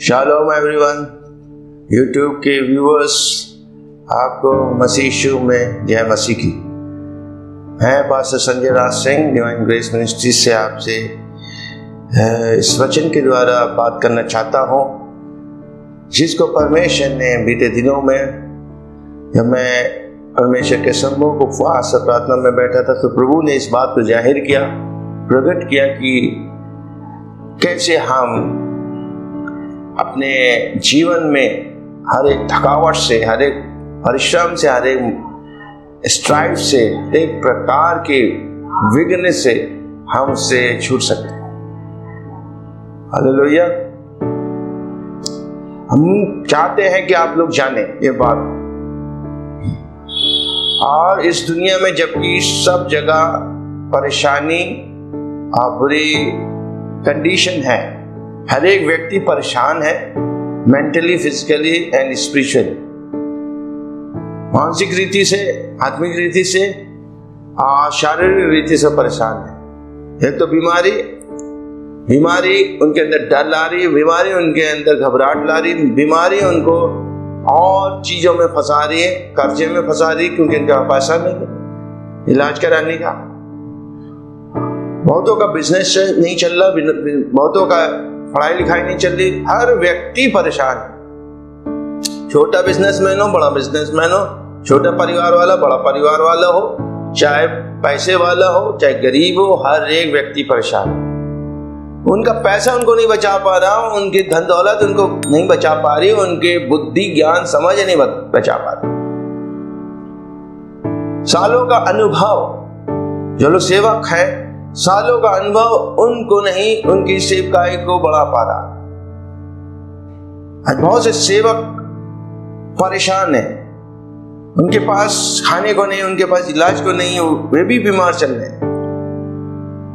Shalom everyone, YouTube के viewers, आपको मसीह यीशु में जय मसीह की। मैं pastor Sanjay Raj Singh divine grace ministry से आपसे इस वचन के द्वारा बात करना चाहता हूँ, जिसको परमेश्वर ने बीते दिनों में, जब मैं परमेश्वर के सम्मुख उपवास और प्रार्थना में बैठा था, तो प्रभु ने इस बात को जाहिर किया, प्रकट किया कि कैसे हम अपने जीवन में हर एक थकावट से, हर एक परिश्रम से, हर एक स्ट्राइव से, हर एक प्रकार के विघ्न से हम उससे छूट सकते हैं। हालेलुया। हम चाहते हैं कि आप लोग जाने ये बात, और इस दुनिया में जबकि सब जगह परेशानी और बुरी कंडीशन है, हर एक व्यक्ति परेशान है, मेंटली, फिजिकली एंड स्पिरिचुअली, मानसिक रीति से, आत्मिक रीति से, शारीरिक रीति से परेशान है। एक तो बीमारी उनके अंदर डर ला रही है, बीमारी उनके अंदर घबराहट ला रही है, बीमारी उनको और चीजों में फंसा रही है, कर्जे में फंसा रही है, क्योंकि इनका पैसा नहीं है इलाज कराने का। बहुतों का बिजनेस नहीं चल रहा, बहुतों का पढ़ाई लिखाई नहीं चल रही, हर व्यक्ति परेशान है। छोटा बिजनेसमैन हो, बड़ा बिजनेसमैन हो, छोटा परिवार वाला, बड़ा परिवार वाला हो, चाहे पैसे वाला हो, चाहे गरीब हो, हर एक व्यक्ति परेशान है। उनका पैसा उनको नहीं बचा पा रहा, उनकी धन दौलत उनको नहीं बचा पा रही, उनके बुद्धि ज्ञान समझ नहीं बचा पा रही। सालों का अनुभव, जो लोग सेवक हैं, सालों का अनुभव उनको नहीं, उनकी सेवकाई को बढ़ा पा रहा। आज बहुत से सेवक परेशान हैं, उनके पास खाने को नहीं, उनके पास इलाज को नहीं, वे भी बीमार चल रहे हैं।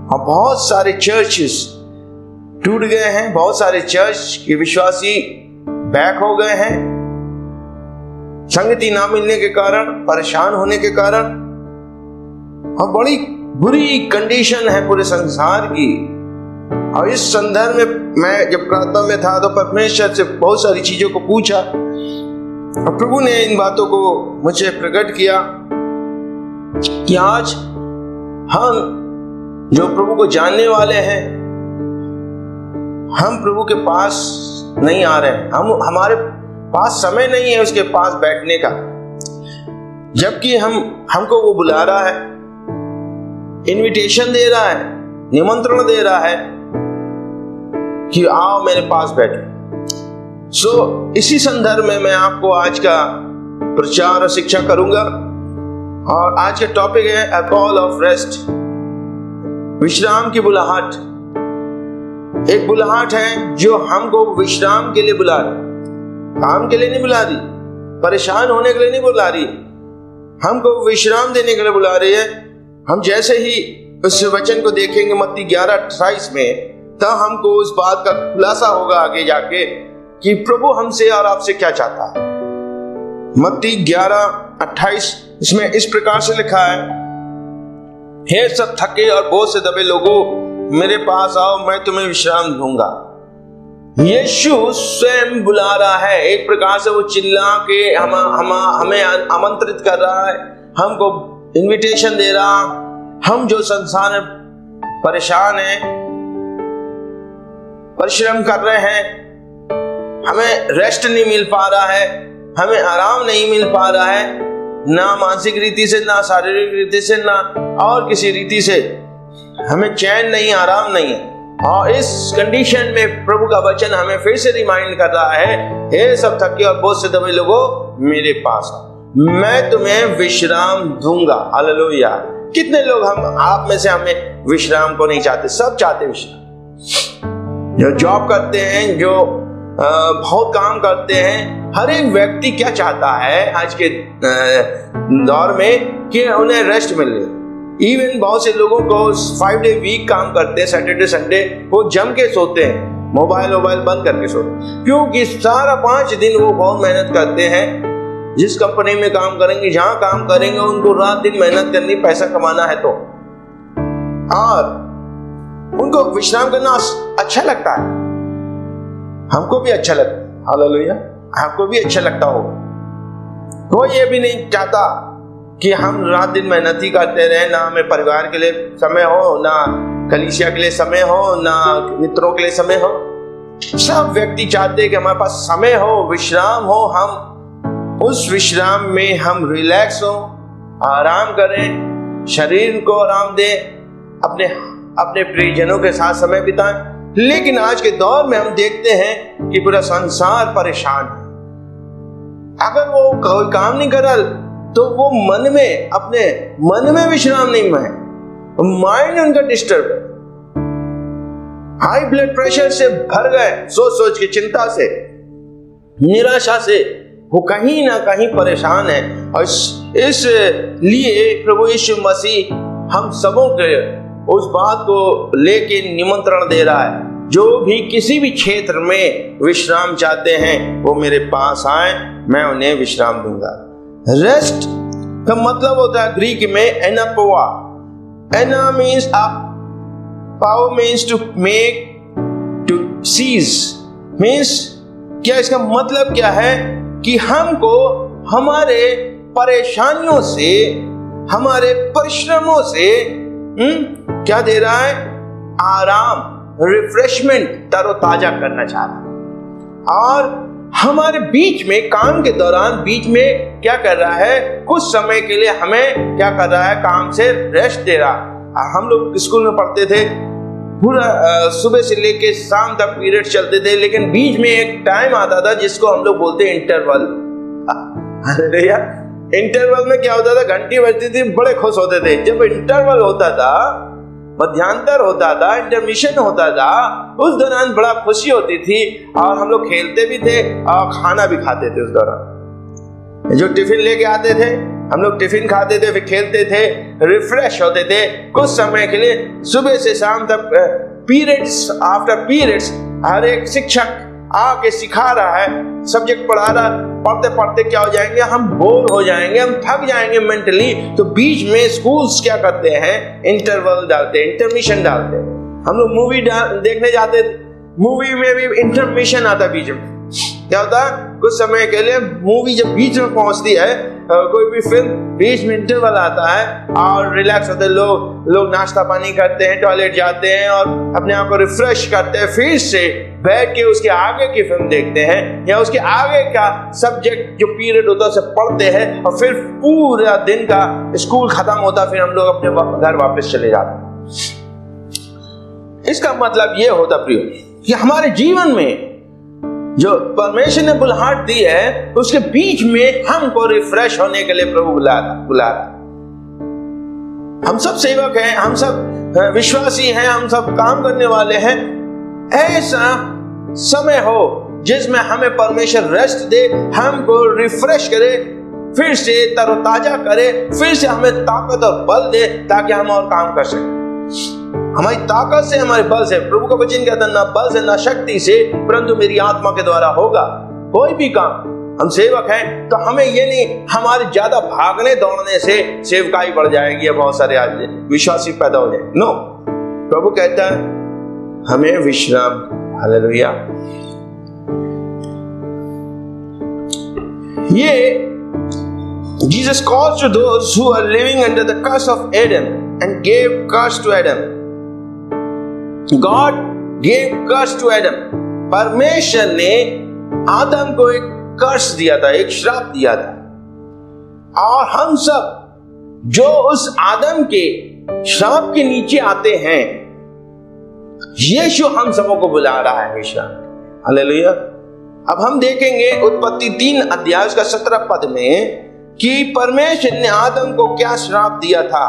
और बहुत सारे चर्चेस टूट गए हैं, बहुत सारे चर्च के विश्वासी बैक हो गए हैं, संगति ना मिलने के कारण, परेशान होने के कारण, और बड़ी बुरी कंडीशन है पूरे संसार की। और इस संदर्भ में मैं जब प्रार्थना में था, तो परमेश्वर से बहुत सारी चीजों को पूछा, और प्रभु ने इन बातों को मुझे प्रकट किया कि आज हम जो प्रभु को जानने वाले हैं, हम प्रभु के पास नहीं आ रहे हैं, हमारे पास समय नहीं है उसके पास बैठने का, जबकि हमको वो बुला रहा है, इनविटेशन दे रहा है, निमंत्रण दे रहा है कि आओ मेरे पास बैठो। इसी संदर्भ में मैं आपको आज का प्रचार और शिक्षा करूंगा, और आज का टॉपिक है अ कॉल ऑफ रेस्ट, विश्राम की बुलाहट। एक बुलाहट है जो हमको विश्राम के लिए बुला रही, काम के लिए नहीं बुला रही, परेशान होने के लिए नहीं बुला रही, हमको विश्राम देने के लिए बुला रही है। हम जैसे ही उस वचन को देखेंगे मत्ती 11:28 में, तब हमको उस बात का खुलासा होगा आगे जाके कि प्रभु हमसे और आपसे क्या चाहता है। मत्ती 11:28 इसमें इस प्रकार से लिखा है, हे सब थके और बोझ से दबे लोगों, मेरे पास आओ, मैं तुम्हें विश्राम दूंगा। यीशु स्वयं बुला रहा है, एक प्रकार से वो चिल्ला के हमें आमंत्रित कर रहा है, हमको इनविटेशन दे रहा। हम जो संसार में परेशान हैं, परिश्रम कर रहे हैं, हमें रेस्ट नहीं मिल पा रहा है, हमें आराम नहीं मिल पा रहा है, ना मानसिक रीति से, ना शारीरिक रीति से, ना और किसी रीति से, हमें चैन नहीं, आराम नहीं है। और इस कंडीशन में प्रभु का वचन हमें फिर से रिमाइंड कर रहा है, हे सब थके और बोझ से दबे लोगों, मेरे पास आओ, मैं तुम्हें विश्राम दूंगा। हालेलुया। कितने लोग आप में से हमें विश्राम को नहीं चाहते? सब चाहते विश्राम। जो जॉब करते हैं, जो बहुत काम करते हैं, हर एक व्यक्ति क्या चाहता है आज के दौर में कि उन्हें रेस्ट मिल रही। इवन बहुत से लोगों को 5 डे वीक काम करते हैं, सैटरडे संडे वो जम के सोते हैं, मोबाइल बंद करके सोते हैं, क्योंकि सारा 5 दिन वो बहुत मेहनत करते हैं। जिस कंपनी में काम करेंगे, जहां काम करेंगे, उनको रात दिन मेहनत करनी, पैसा कमाना है, तो और उनको विश्राम करना अच्छा लगता है। हमको भी अच्छा लगता है, हालेलुया, आपको भी अच्छा लगता हो। कोई ये भी नहीं चाहता कि हम रात दिन मेहनत ही करते रहे, ना हमें परिवार के लिए समय हो, ना कलीसिया के लिए समय हो, ना मित्रों के लिए समय हो। सब व्यक्ति चाहते हैं कि हमारे पास समय हो, विश्राम हो, हम उस विश्राम में हम रिलैक्स हो, आराम करें, शरीर को आराम दें, अपने प्रियजनों के साथ समय बिताएं। लेकिन आज के दौर में हम देखते हैं कि पूरा संसार परेशान है। अगर वो कोई काम नहीं कर रहा तो वो अपने मन में विश्राम नहीं है, माइंड उनका डिस्टर्ब है, हाई ब्लड प्रेशर से भर गए, सोच सोच के, चिंता से, निराशा से, वो कहीं ना कहीं परेशान है। और इस लिए प्रभु यीशु मसीह हम सबों के उस बात को लेके निमंत्रण दे रहा है, जो भी किसी भी क्षेत्र में विश्राम चाहते हैं वो मेरे पास आए, मैं उन्हें विश्राम दूंगा। रेस्ट का मतलब होता है ग्रीक में एनापोआ। एना मीन्स अप, पाओ means to make, to cease means क्या, इसका मतलब क्या है कि हमको हमारे परेशानियों से, हमारे परिश्रमों से क्या दे रहा है? आराम, रिफ्रेशमेंट, तरोताजा करना चाह रहा है। और हमारे बीच में, काम के दौरान बीच में क्या कर रहा है? कुछ समय के लिए हमें क्या कर रहा है? काम से रेस्ट दे रहा। हम लोग स्कूल में पढ़ते थे, पूरा सुबह से लेके शाम तक पीरियड चलते थे, लेकिन बीच में एक टाइम आता था जिसको हम लोग बोलते हैं इंटरवल। भैया इंटरवल में क्या होता था? घंटी बजती थी, बड़े खुश होते थे। जब इंटरवल होता था, मध्यांतर होता था, इंटरमिशन होता था, उस दौरान बड़ा खुशी होती थी और हम लोग खेलते भी थे और खाना भी खाते थे। उस दौरान जो टिफिन लेके आते थे, हम लोग टिफिन खाते थे, फिर खेलते थे, रिफ्रेश होते थे कुछ समय के लिए। सुबह से शाम तक पीरियड्स आफ्टर पीरियड्स हर एक शिक्षक आके सिखा रहा है, सब्जेक्ट पढ़ा रहा, पढ़ते पढ़ते क्या हो जाएंगे? हम बोर हो जाएंगे, हम थक जाएंगे मेंटली। तो बीच में स्कूल्स क्या करते हैं? इंटरवल डालते हैं, इंटरमिशन डालते हैं। हम लोग मूवी देखने जाते, मूवी में भी इंटरमिशन आता बीच में। क्या होता है? कुछ समय के लिए मूवी जब बीच में पहुंचती है, कोई भी फिल्म, बीच में इंटरवल आता है और रिलैक्स होते हैं लोग नाश्ता पानी करते हैं, टॉयलेट जाते हैं और अपने आप को रिफ्रेश करते हैं, फिर से बैठ के उसके आगे की फिल्म देखते हैं या उसके आगे का सब्जेक्ट जो पीरियड होता है उसे पढ़ते हैं, और फिर पूरा दिन का स्कूल खत्म होता, फिर हम लोग अपने घर वापस चले जाते हैं। इसका मतलब ये होता प्रियो कि हमारे जीवन में जो परमेश्वर ने बुलाहट दी है, उसके बीच में हमको रिफ्रेश होने के लिए प्रभु बुला रहा। हम सब सेवक हैं, हम सब विश्वासी हैं, हम सब काम करने वाले हैं। ऐसा समय हो जिसमें हमें परमेश्वर रेस्ट दे, हमको रिफ्रेश करे, फिर से तरोताजा करे, फिर से हमें ताकत और बल दे, ताकि हम और काम कर सकें। हमारी ताकत से, हमारे बल से, प्रभु का वचन कहता है, ना बल से ना शक्ति से, परंतु मेरी आत्मा के द्वारा होगा। कोई भी काम, हम सेवक हैं तो हमें ये नहीं हमारे ज्यादा भागने दौड़ने से सेवकाई बढ़ जाएगी या बहुत सारे आज विश्वासी पैदा हो जाए। नो, प्रभु कहता है हमें विश्राम। हालेलुया। ये Jesus calls to those who are living under the curse of Adam and gave curse to Adam. God gave curse to Adam. परमेश्वर ने आदम को एक कर्स दिया था, एक श्राप दिया था। और हम सब जो उस आदम के श्राप के नीचे आते हैं, यीशु हम सबों को बुला रहा है विश्राम। हालेलुया। अब हम देखेंगे उत्पत्ति 3 अध्याय उसका 17 पद में कि परमेश्वर ने आदम को क्या श्राप दिया था,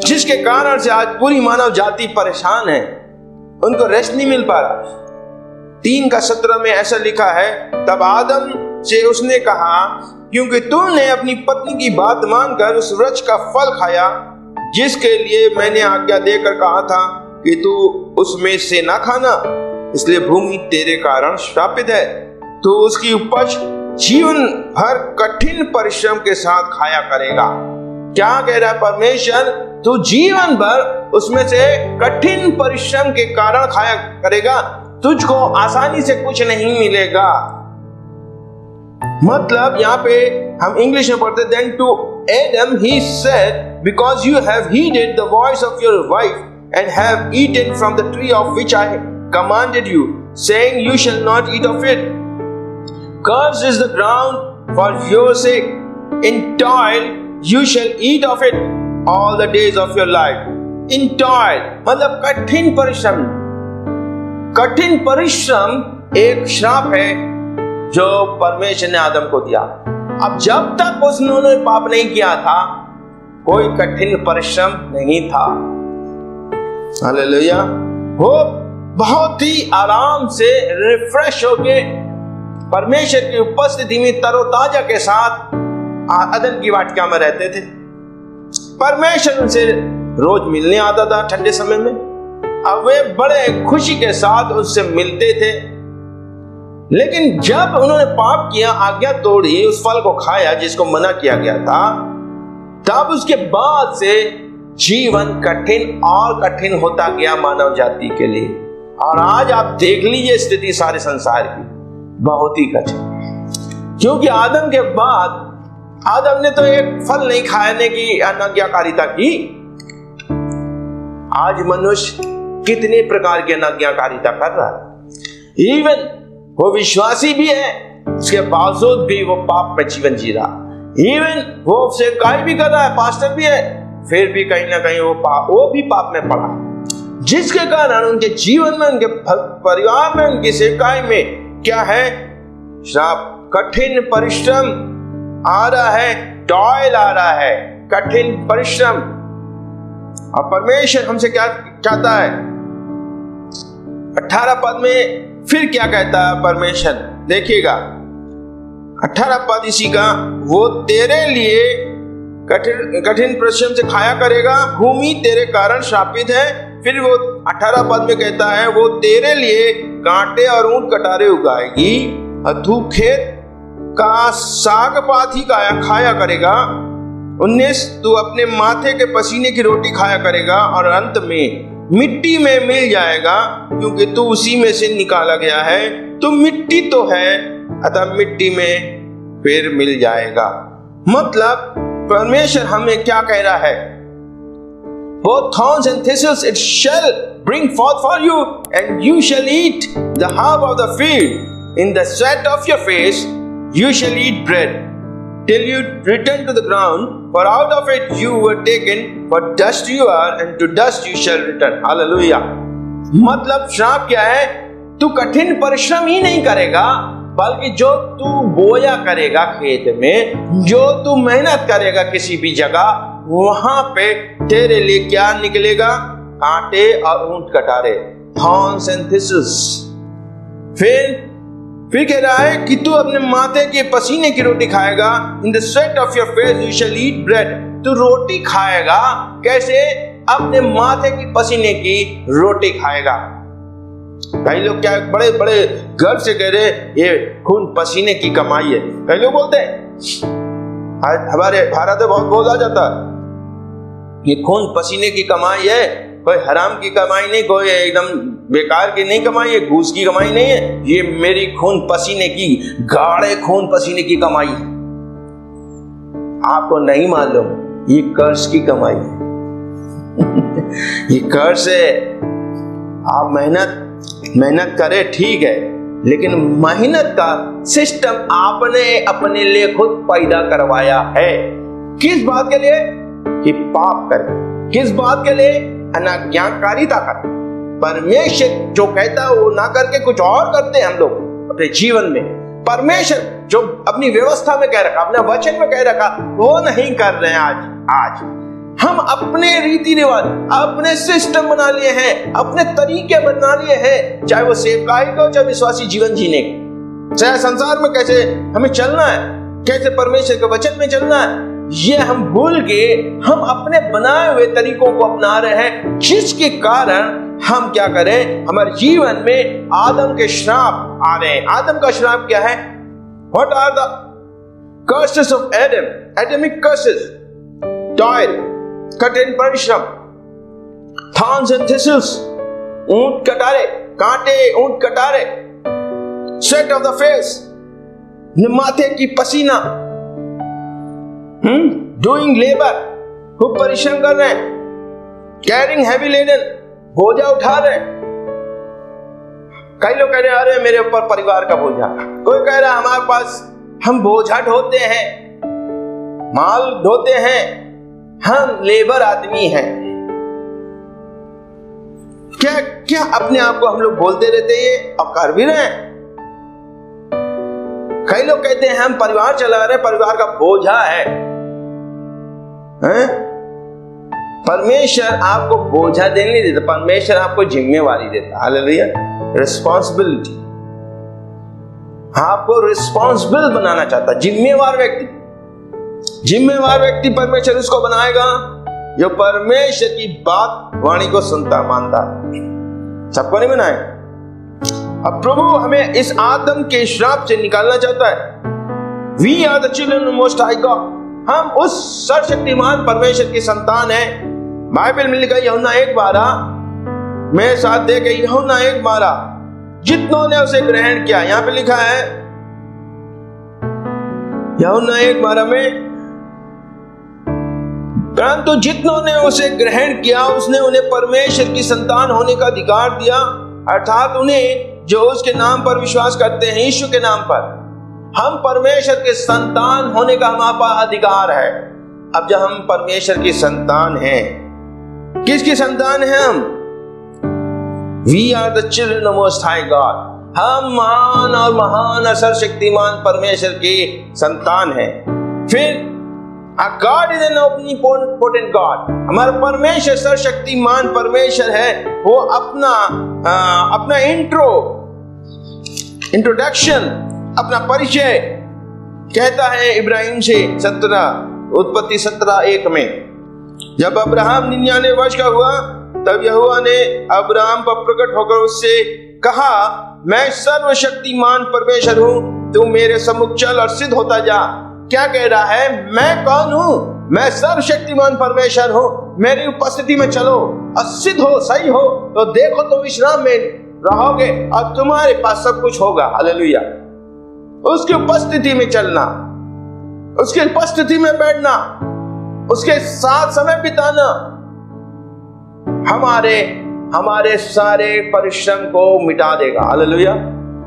जिसके कारण से आज पूरी मानव जाति परेशान है, उनको रेस्ट नहीं मिल पा रहा। 3:17 में ऐसा लिखा है, तब आदम से उसने कहा, क्योंकि तुमने अपनी पत्नी की बात मानकर उस वृक्ष का फल खाया, जिसके लिए मैंने आज्ञा देकर कहा था कि तू उसमें से ना खाना, इसलिए भूमि तेरे कारण श्रापित है। तो उसकी उपज जीवन भर कठिन परिश्रम के साथ खाया करेगा। क्या कह रहा है परमेश्वर? तू जीवन भर उसमें से कठिन परिश्रम के कारण खाया करेगा। तुझको आसानी से कुछ नहीं मिलेगा। मतलब यहाँ पे हम इंग्लिश में पढ़ते, then to Adam he said, because you have heeded the voice of your wife and have eaten from the tree of which I commanded you, saying, you shall not eat of it. Cursed is the ground for your sake. In toil you shall eat of it all the days of your life. In toil मतलब कठिन परिश्रम। कठिन परिश्रम एक श्राप है जो परमेश्वर ने आदम को दिया। अब जब तक उन्होंने पाप नहीं किया था, कोई कठिन परिश्रम नहीं था। हालेलुया। वो बहुत ही आराम से रिफ्रेश होके परमेश्वर की उपस्थिति में तरोताजा के साथ अदन की वाटिका में रहते थे। परमेश्वर उनसे रोज मिलने आता था ठंडे समय में। अब वे बड़े खुशी के साथ उससे मिलते थे। लेकिन जब उन्होंने पाप किया, आज्ञा तोड़ी, उस फल को खाया जिसको मना किया गया था, तब उसके बाद से जीवन कठिन और कठिन होता गया मानव जाति के लिए। और आज आप देख लीजिए स्थिति सारे संसार की बहुत ही कठिन, क्योंकि आदम के बाद आदम ने तो एक फल नहीं खाने की अनाज्ञाकारिता की। आज मनुष्य कितने प्रकार की अनाज्ञाकारिता कर रहा है। इवन वो विश्वासी भी है, उसके बावजूद भी वो पाप में जीवन जी रहा। इवन वो सेवकाई भी कर रहा है, पास्टर भी है, फिर भी कहीं ना कहीं वो भी पाप में पड़ा, जिसके कारण उनके जीवन में, उनके परिवार में, उनकी सेवकाई में क्या है? श्राप, कठिन परिश्रम आ रहा है, टॉयल आ रहा है, कठिन परिश्रम। और परमेश्वर हमसे क्या चाहता है? 18 पद में फिर क्या कहता है परमेश्वर, देखिएगा 18 पद इसी का, वो तेरे लिए कठिन परिश्रम से खाया करेगा, भूमि तेरे कारण श्रापित है। फिर वो 18 पद में कहता है, वो तेरे लिए कांटे और ऊंट कटारे उगाएगी और तू खेत का साग पात ही खाया करेगा। 19, तू अपने माथे के पसीने की रोटी खाया करेगा और अंत में मिट्टी में मिल जाएगा, क्योंकि तू उसी में से निकाला गया है। तू मिट्टी तो है, अतः मिट्टी में फिर मिल जाएगा। मतलब परमेश्वर हमें क्या कह रहा है? Both thorns and thistles it shall bring forth for you, and you shall eat the herb of the field. In the sweat of your face you shall eat bread, till you return to the ground, for out of it you were taken, for dust you are, and to dust you shall return. Hallelujah. मतलब श्राप क्या है? तू कठिन परिश्रम ही नहीं करेगा, बल्कि जो तू बोया करेगा खेत में, जो तू मेहनत करेगा किसी भी जगह, वहां पे तेरे लिए क्या निकलेगा? कांटे और ऊंट कटारे, thorns and thistles। फिर कह रहा है कि तू अपने माथे के पसीने की रोटी खाएगा। In the sweat of your face you shall eat bread। तू रोटी खाएगा कैसे? अपने माथे की पसीने की रोटी खाएगा। कई लोग क्या बड़े बड़े गर्व से कह रहे ये खून पसीने की कमाई है। कई लोग बोलते हैं, हमारे भारत में बहुत बोला जाता है, ये खून पसीने की कमाई है, कोई हराम की कमाई नहीं, कोई एकदम बेकार की नहीं कमाई है, घूस की कमाई नहीं है, ये मेरी खून पसीने की, गाढ़े खून पसीने की कमाई है। आपको नहीं मालूम ये कर्ज की कमाई है। ये कर्ज है। आप मेहनत करें ठीक है, लेकिन मेहनत का सिस्टम आपने अपने लिए खुद पैदा करवाया है। किस बात के लिए? कि पाप करें। किस बात के लिए? अनाज्ञाकारिता करें। परमेश्वर जो कहता है वो ना करके कुछ और करते हैं हम लोग अपने जीवन में। परमेश्वर जो अपनी व्यवस्था में कह रखा, अपने वचन में कह रखा, वो नहीं कर रहे हैं। आज हम अपने रीति रिवाज, अपने सिस्टम बना लिए हैं, अपने तरीके बना लिए हैं, चाहे वो सेवकाई को, चाहे विश्वासी जीवन जीने के, चाहे संसार में कैसे हमें चलना है, कैसे परमेश्वर के वचन में चलना है, ये हम भूल के हम अपने बनाए हुए तरीकों को अपना रहे हैं, जिसके कारण हम क्या करें? हमारे जीवन में आदम के श्राप आ रहे हैं। आदम का श्राप क्या है? What are the curses of Adam? Adamic curses: toil, कठिन परिश्रम, thorns and thistles, ऊंट कटारे, कांटे, ऊंट Katare, sweat of the face, माथे की पसीना, डूइंग लेबर, खूब परिश्रम कर रहे हैं, कैरिंग हैवी लेडन, बोझा उठा रहे हैं। कई लोग कह रहे हैं अरे मेरे ऊपर परिवार का बोझा, कोई कह रहा है हमारे पास हम बोझा ढोते हैं, माल ढोते हैं, हम लेबर आदमी हैं। क्या क्या अपने आप को हम लोग बोलते रहते हैं और कर भी रहे हैं। कई लोग कहते हैं हम परिवार चला रहे हैं, परिवार का बोझा है, हैं? परमेश्वर आपको बोझा देने नहीं देता, परमेश्वर आपको जिम्मेवारी देता। हालेलुया, रिस्पॉन्सिबिलिटी, आपको रिस्पॉन्सिबल बनाना चाहता। जिम्मेवार व्यक्ति परमेश्वर उसको बनाएगा जो परमेश्वर की बात वाणी को सुनता मानता। सबको नहीं बनाए। अब प्रभु हमें इस आदम के श्राप से निकालना चाहता है। We are the children of most high God, हम उस सर्वशक्तिमान परमेश्वर की संतान हैं। बाइबल में लिखा यूहन्ना 1:12, मेरे साथ देखे यूहन्ना 1:12, जितनों ने उसे ग्रहण किया। यहां पे लिखा है यूहन्ना 1:12 में, परंतु जितनों ने उसे ग्रहण किया उसने उन्हें परमेश्वर की संतान होने का अधिकार दिया, अर्थात उन्हें जो उसके नाम पर विश्वास करते हैं, यीशु के नाम पर। हम परमेश्वर के संतान होने का हमारे पास अधिकार है। अब जब हम परमेश्वर की संतान हैं, किसकी संतान हैं हम? We are the children of most high God, हम महान और महान सर्वशक्तिमान परमेश्वर की संतान हैं। फिर Our God is an omnipotent God, हमारा परमेश्वर सर्वशक्तिमान परमेश्वर है। वो अपना इंट्रोडक्शन, अपना परिचय कहता है इब्राहिम से 17, उत्पत्ति 17:1 में, जब अब्राहम 99 वर्ष का हुआ तब यहोवा ने अब्राहम पर प्रकट होकर उससे कहा, मैं सर्वशक्तिमान परमेश्वर हूं, तू मेरे सम्मुख चल और सिद्ध होता जा। क्या कह रहा है? मैं कौन हूं? मैं सर्वशक्तिमान परमेश्वर हूं, मेरी उपस्थिति में चलो और सिद्ध हो, सही हो तो देखो तो विश्राम में रहोगे और तुम्हारे पास सब कुछ होगा। हालेलुया। उसकी उपस्थिति में चलना, उसकी उपस्थिति में बैठना, उसके साथ समय बिताना हमारे सारे परिश्रम को मिटा देगा। हालेलुया।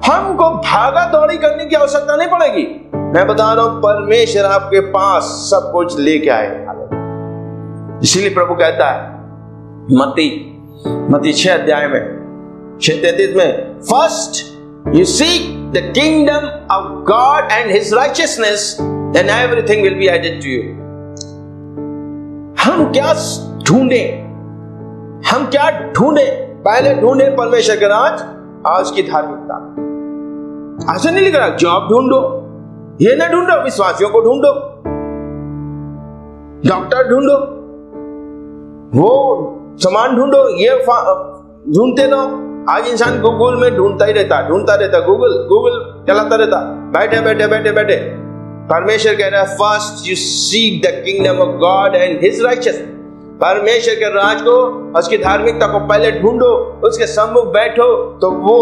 हमको भागा दौड़ी करने की आवश्यकता नहीं पड़ेगी। मैं बता रहा हूं, परमेश्वर आपके पास सब कुछ लेके आएगा। इसीलिए प्रभु कहता है मत्ती 6 अध्याय में 6:33 में, first you seek the kingdom of God and his righteousness, then everything will be added to you. हम क्या ढूंढे? पहले ढूंढे परमेश्वर के राज और उसकी धार्मिकता। ऐसा नहीं लिख रहा जॉब ढूंढो, ये ना ढूंढो, विश्वासियों को ढूंढो, डॉक्टर ढूंढो, वो सामान ढूंढो, ये ढूंढते रहो। आज इंसान गूगल में ढूंढता रहता, गूगल चलाता रहता, बैठे। परमेश्वर कह रहा है, first you seek the kingdom of God and his righteousness. परमेश्वर के राज को, उसकी धार्मिकता को पहले ढूंढो, उसके सम्मुख बैठो, तो वो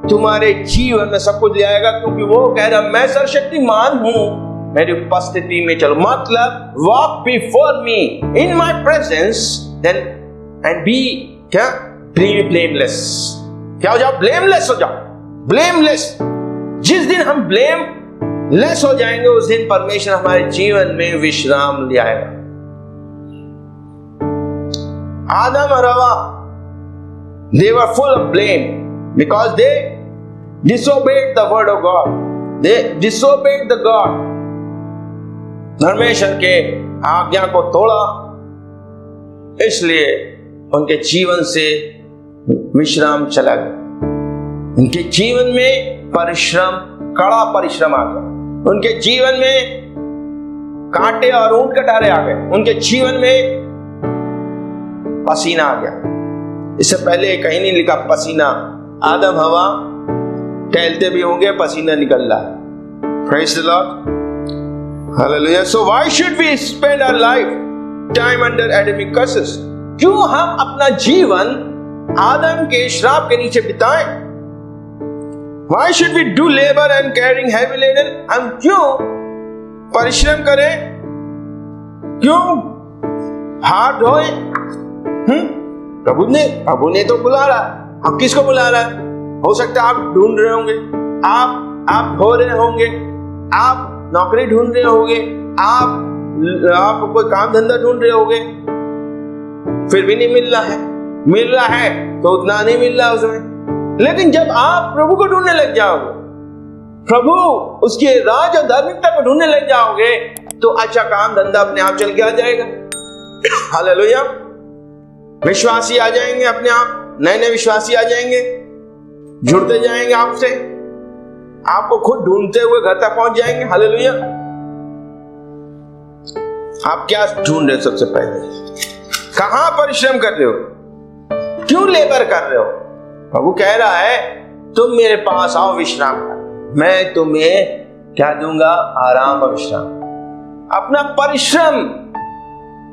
तुम्हारे जीवन में सब कुछ ले आएगा। क्योंकि वो कह रहा मैं सर्वशक्तिमान हूं, मेरी उपस्थिति में चलो। मतलब walk before me in my presence then and be क्या ब्लेमलेस। क्या हो जाओ? ब्लेमलेस हो जाओ। ब्लेमलेस। जिस दिन हम ब्लेमलेस हो जाएंगे उस दिन परमेश्वर हमारे जीवन में विश्राम ले आएगा। आदम और हवा, they were full of blame because they disobeyed the word of God. They disobeyed the God. परमेश्वर के आज्ञा को तोड़ा, इसलिए उनके जीवन से विश्राम चला गया। उनके जीवन में परिश्रम, कड़ा परिश्रम आ गया। उनके जीवन में कांटे और ऊंट कटारे आ गए। उनके जीवन में पसीना आ गया। इससे पहले कहीं नहीं लिखा पसीना। आदम हवा टहलते भी होंगे, पसीना निकल रहा है। Praise the Lord. Hallelujah. So why should we spend our life time under Adamic curses? क्यों हम अपना जीवन आदम के श्राप के नीचे बिताएं? Why should we do labor and carrying heavy laden? हम क्यों परिश्रम करें? क्यों हाथ धोए? प्रभु ने तो बुला रहा है। अब किसको बुला रहा है? हो सकता है आप ढूंढ रहे होंगे, आप हो रहे होंगे, आप नौकरी ढूंढ रहे होंगे, आप कोई काम धंधा ढूंढ रहे होंगे, फिर भी नहीं मिल रहा है तो उतना नहीं मिल रहा उसमें। लेकिन जब आप प्रभु को ढूंढने लग जाओगे, प्रभु उसके राज और धार्मिकता को ढूंढने लग जाओगे, तो अच्छा काम धंधा अपने आप चल के आ जाएगा। हालेलुया। विश्वासी आ जाएंगे अपने आप, नए विश्वासी आ जाएंगे, जुड़ते जाएंगे आपसे, आपको खुद ढूंढते हुए घर तक पहुंच जाएंगे। हालेलुया। आप क्या ढूंढ रहे हो? सबसे पहले कहां परिश्रम कर रहे हो? क्यों लेबर कर रहे हो? प्रभु कह रहा है तुम मेरे पास आओ, विश्राम कर, मैं तुम्हें क्या दूंगा? आराम और विश्राम। अपना परिश्रम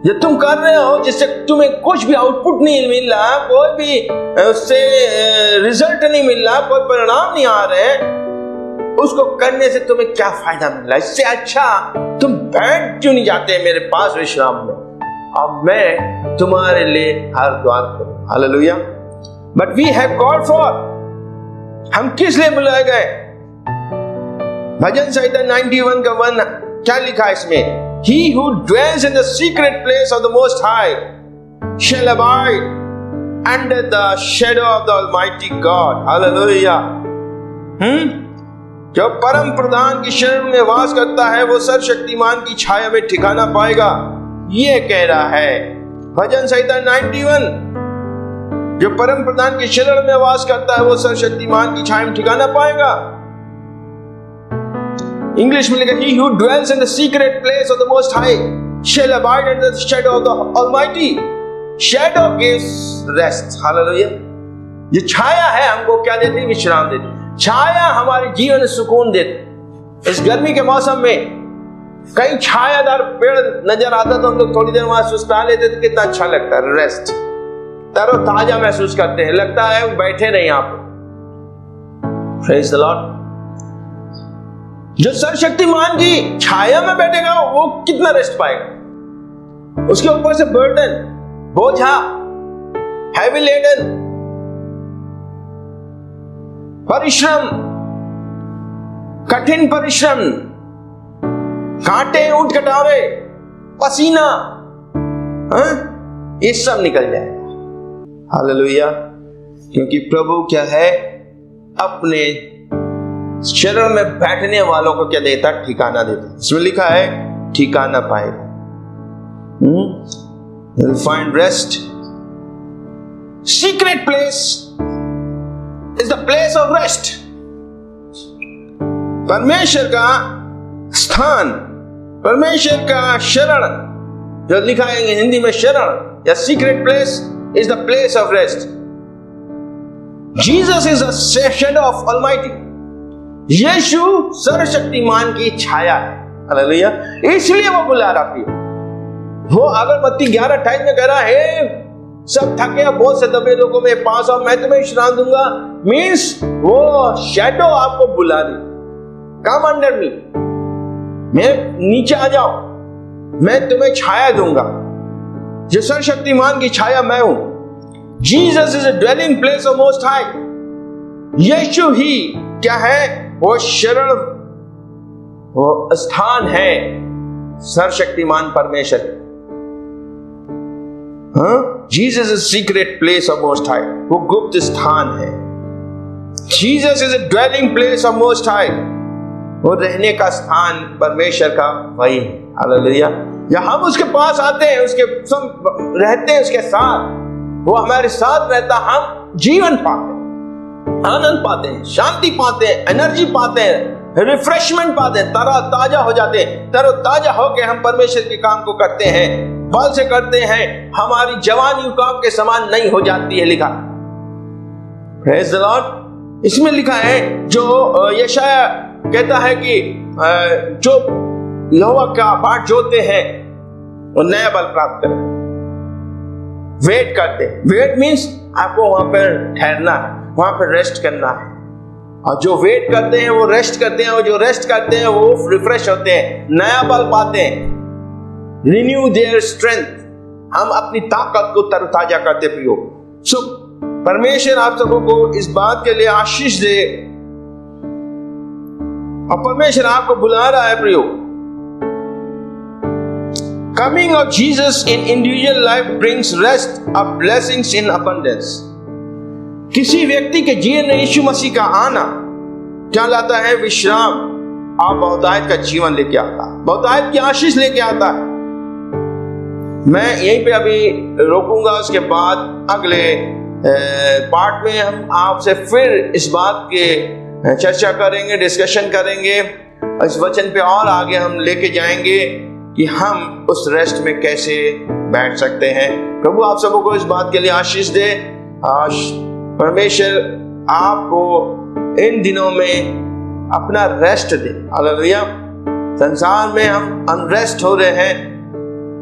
जो तुम कर रहे हो, जिससे तुम्हें कुछ भी आउटपुट नहीं मिल रहा, कोई भी उससे रिजल्ट नहीं मिल रहा, कोई परिणाम नहीं आ रहे, उसको करने से तुम्हें क्या फायदा मिल रहा है? इससे अच्छा तुम बैठ क्यों नहीं जाते मेरे पास विश्राम में? अब मैं तुम्हारे लिए हर द्वार खोलूं। Hallelujah. But we have called for, हम किस लिए बुलाए गए? भजन संहिता 91 का 1 क्या लिखा है इसमें? He who dwells in the secret place of the Most High shall abide under the shadow of the Almighty God. Hallelujah. जो परम प्रधान की शरण में वास करता है, वो सर्वशक्तिमान की छाया में ठिकाना पाएगा। ये कह रहा है भजन संहिता 91। जो परम प्रधान की शरण में वास करता है, वो सर्वशक्तिमान की छाया में ठिकाना पाएगा। इंग्लिश में लिखा, He who dwells in the secret place of the Most High shall abide under the shadow of the Almighty. Shadow gives rest. Hallelujah. ये छाया है हमको क्या देती? विश्राम देती। छाया हमारे जीवन में सुकून देती। इस गर्मी के मौसम में कई छायादार पेड़ नजर आता तो हम लोग थोड़ी देर वहां सुस्ता लेते थे, कितना अच्छा लगता है। रेस्ट, तरोताजा महसूस करते हैं, लगता है बैठे नहीं आप। Praise the Lord. जो सर्वशक्तिमान की छाया में बैठेगा वो कितना रेस्ट पाएगा? उसके ऊपर से बर्डन, बोझा, हैवी लेडन, परिश्रम, कठिन परिश्रम, कांटे, ऊंट कटारे, पसीना, ये सब निकल जाएगा। हालेलुया। क्योंकि प्रभु क्या है? अपने शरण में बैठने वालों को क्या देता? ठिकाना देता। इसमें लिखा है ठिकाना पाएगा। You'll find rest. Secret place is the place of rest. परमेश्वर का स्थान, परमेश्वर का शरण, जो लिखा है हिंदी में शरण या secret place, is the place of rest. Jesus is the shadow of Almighty. यीशु सर्वशक्तिमान की छाया है। हालेलुया। इसलिए वो बुला रहा है। वो अगरबत्ती 11:28 में कह रहा है, सब थके बहुत से दबे लोगों में पास आओ, मैं तुम्हें विश्राम दूंगा। मीन्स वो शैडो आपको बुला रही, कम अंडर मी, मैं नीचे आ जाओ, मैं तुम्हें छाया दूंगा। जो सर्वशक्तिमान की छाया मैं हूं। Jesus is a dwelling place of most high. Yeshu ही क्या है? वो शरण, वो स्थान है सर्वशक्तिमान परमेश्वर। Jesus is secret place of most high, वो गुप्त स्थान है। Jesus is a dwelling place of most high, वो रहने का स्थान परमेश्वर का वही है। हालेलुया। या हम उसके पास आते हैं, उसके सब रहते हैं उसके साथ, वो हमारे साथ रहता, हम जीवन पाते हैं, आनंद पाते हैं, शांति पाते हैं, एनर्जी पाते हैं, रिफ्रेशमेंट पाते हैं, तरो ताजा हो जाते हैं। तरो ताजा होकर हम परमेश्वर के काम को करते हैं, बल से करते हैं। हमारी जवानी युकाब के समान नहीं हो जाती है, लिखा। Praise the Lord. इसमें लिखा है, जो यशाया कहता है कि जो यहोवा का बाट जोते हैं वो नया बल प्राप्त करें। वेट करते हैं। वेट मीन्स आपको वहां पर ठहरना है, वहां पर रेस्ट करना है। और जो वेट करते हैं वो रेस्ट करते हैं, और जो रेस्ट करते हैं वो रिफ्रेश होते हैं, नया बल पाते हैं। रिन्यू देयर स्ट्रेंथ, हम अपनी ताकत को तरोताजा करते प्रियो। सो परमेश्वर आप सबों को इस बात के लिए आशीष दे, और परमेश्वर आपको बुला रहा है प्रियो। Coming of Jesus in individual life brings rest of blessings in abundance. किसी व्यक्ति के जीवन में यीशु मसीह का आना क्या लाता है? विश्राम और बहुतायत का जीवन लेके आता है, बहुतायत की आशीष लेके आता है। मैं यहीं पे अभी रोकूंगा, उसके बाद अगले पार्ट में हम आपसे फिर इस बात के चर्चा करेंगे, डिस्कशन करेंगे, इस वचन पे और आगे हम लेके जाएंगे कि हम उस रेस्ट में कैसे बैठ सकते हैं। प्रभु आप सबों को इस बात के लिए आशीष दे। परमेश्वर आपको इन दिनों में अपना रेस्ट दे। हालेलुया। संसार में हम अनरेस्ट हो रहे हैं,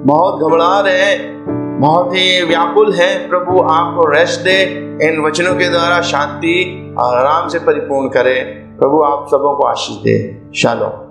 बहुत घबरा रहे हैं, बहुत ही व्याकुल हैं। प्रभु आपको रेस्ट दे, इन वचनों के द्वारा शांति और आराम से परिपूर्ण करे। प्रभु आप सबों को आशीष दे। शालोम।